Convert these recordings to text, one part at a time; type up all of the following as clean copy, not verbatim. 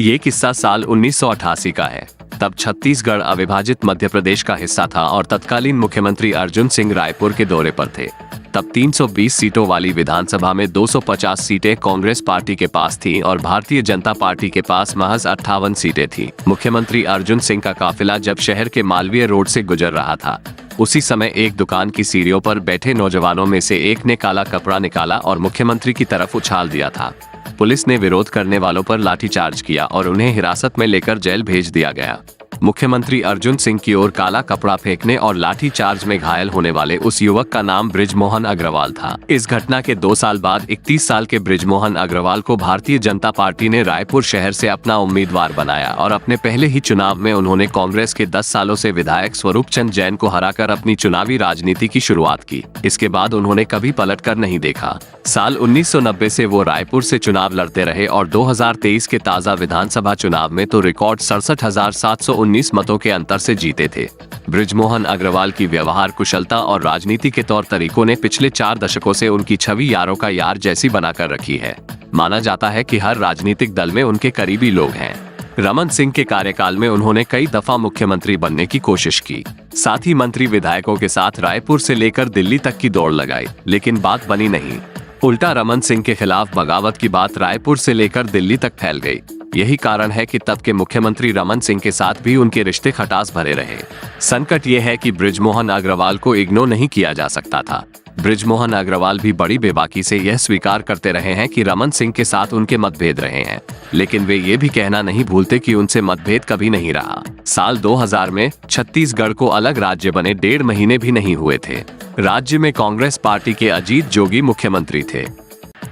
ये किस्सा साल 1988 का है। तब छत्तीसगढ़ अविभाजित मध्य प्रदेश का हिस्सा था और तत्कालीन मुख्यमंत्री अर्जुन सिंह रायपुर के दौरे पर थे। तब 320 सीटों वाली विधानसभा में 250 सीटें कांग्रेस पार्टी के पास थीं और भारतीय जनता पार्टी के पास महज 58 सीटें थीं। मुख्यमंत्री अर्जुन सिंह का काफिला जब शहर के मालवीय रोड से गुजर रहा था, उसी समय एक दुकान की सीढ़ियों पर बैठे नौजवानों में से एक ने काला कपड़ा निकाला और मुख्यमंत्री की तरफ उछाल दिया था। पुलिस ने विरोध करने वालों पर लाठीचार्ज किया और उन्हें हिरासत में लेकर जेल भेज दिया गया। मुख्यमंत्री अर्जुन सिंह की ओर काला कपड़ा फेंकने और लाठीचार्ज में घायल होने वाले उस युवक का नाम बृजमोहन अग्रवाल था। इस घटना के 2 साल बाद 31 साल के बृजमोहन अग्रवाल को भारतीय जनता पार्टी ने रायपुर शहर से अपना उम्मीदवार बनाया और अपने पहले ही चुनाव में उन्होंने कांग्रेस के 10 सालों से विधायक स्वरूप चंद जैन को हराकर अपनी चुनावी राजनीति की शुरुआत की। इसके बाद उन्होंने कभी पलटकर नहीं देखा। साल 1990 से वो रायपुर से चुनाव लड़ते रहे और 2023 के ताजा विधानसभा चुनाव में तो रिकॉर्ड 67,719 मतों के अंतर से जीते थे। बृजमोहन अग्रवाल की व्यवहार कुशलता और राजनीति के तौर तरीकों ने पिछले 4 दशकों से उनकी छवि यारों का यार जैसी बनाकर रखी है। माना जाता है कि हर राजनीतिक दल में उनके करीबी लोग हैं। रमन सिंह के कार्यकाल में उन्होंने कई दफा मुख्यमंत्री बनने की कोशिश की। साथ ही मंत्री विधायकों के साथ रायपुर से लेकर दिल्ली तक की दौड़ लगाई, लेकिन बात बनी नहीं। उल्टा रमन सिंह के खिलाफ बगावत की बात रायपुर से लेकर दिल्ली तक फैल गई। यही कारण है कि तब के मुख्यमंत्री रमन सिंह के साथ भी उनके रिश्ते खटास भरे रहे। संकट ये है कि बृजमोहन अग्रवाल को इग्नोर नहीं किया जा सकता था। बृजमोहन अग्रवाल भी बड़ी बेबाकी से यह स्वीकार करते रहे हैं कि रमन सिंह के साथ उनके मतभेद रहे हैं, लेकिन वे ये भी कहना नहीं भूलते कि उनसे मतभेद कभी नहीं रहा। साल 2000 में छत्तीसगढ़ को अलग राज्य बने 1.5 महीने भी नहीं हुए थे। राज्य में कांग्रेस पार्टी के अजीत जोगी मुख्यमंत्री थे।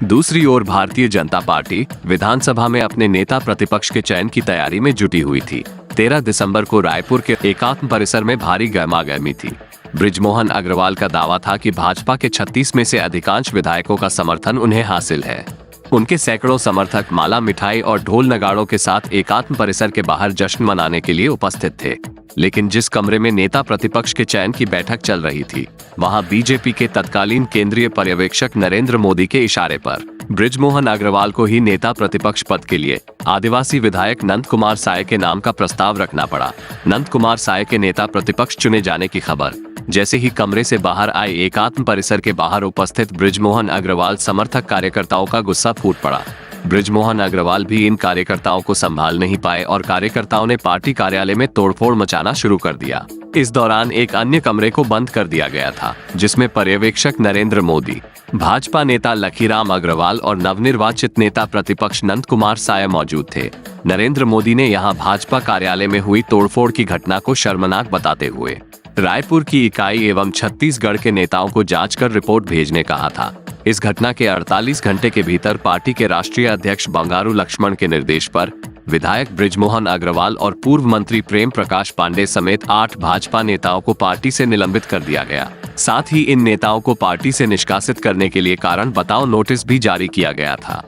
दूसरी ओर भारतीय जनता पार्टी विधानसभा में अपने नेता प्रतिपक्ष के चयन की तैयारी में जुटी हुई थी। 13 दिसंबर को रायपुर के एकात्म परिसर में भारी गहमागहमी थी। बृजमोहन अग्रवाल का दावा था कि भाजपा के 36 में से अधिकांश विधायकों का समर्थन उन्हें हासिल है। उनके सैकड़ों समर्थक माला मिठाई और ढोल नगाड़ों के साथ एकात्म परिसर के बाहर जश्न मनाने के लिए उपस्थित थे। लेकिन जिस कमरे में नेता प्रतिपक्ष के चयन की बैठक चल रही थी, वहां बीजेपी के तत्कालीन केंद्रीय पर्यवेक्षक नरेंद्र मोदी के इशारे पर बृजमोहन अग्रवाल को ही नेता प्रतिपक्ष पद के लिए आदिवासी विधायक नंद कुमार साय के नाम का प्रस्ताव रखना पड़ा। नंद कुमार साय के नेता प्रतिपक्ष चुने जाने की खबर जैसे ही कमरे से बाहर आए, एकात्म परिसर के बाहर उपस्थित बृजमोहन अग्रवाल समर्थक कार्यकर्ताओं का गुस्सा फूट पड़ा। बृजमोहन अग्रवाल भी इन कार्यकर्ताओं को संभाल नहीं पाए और कार्यकर्ताओं ने पार्टी कार्यालय में तोड़फोड़ मचाना शुरू कर दिया। इस दौरान एक अन्य कमरे को बंद कर दिया गया था, जिसमें पर्यवेक्षक नरेंद्र मोदी, भाजपा नेता लखीराम अग्रवाल और नवनिर्वाचित नेता प्रतिपक्ष नंद कुमार साय मौजूद थे। नरेंद्र मोदी ने यहां भाजपा कार्यालय में हुई तोड़फोड़ की घटना को शर्मनाक बताते हुए रायपुर की इकाई एवं छत्तीसगढ़ के नेताओं को जांच कर रिपोर्ट भेजने कहा था। इस घटना के 48 घंटे के भीतर पार्टी के राष्ट्रीय अध्यक्ष बंगारू लक्ष्मण के निर्देश पर विधायक बृजमोहन अग्रवाल और पूर्व मंत्री प्रेम प्रकाश पांडे समेत 8 भाजपा नेताओं को पार्टी से निलंबित कर दिया गया। साथ ही इन नेताओं को पार्टी से निष्कासित करने के लिए कारण बताओ नोटिस भी जारी किया गया था।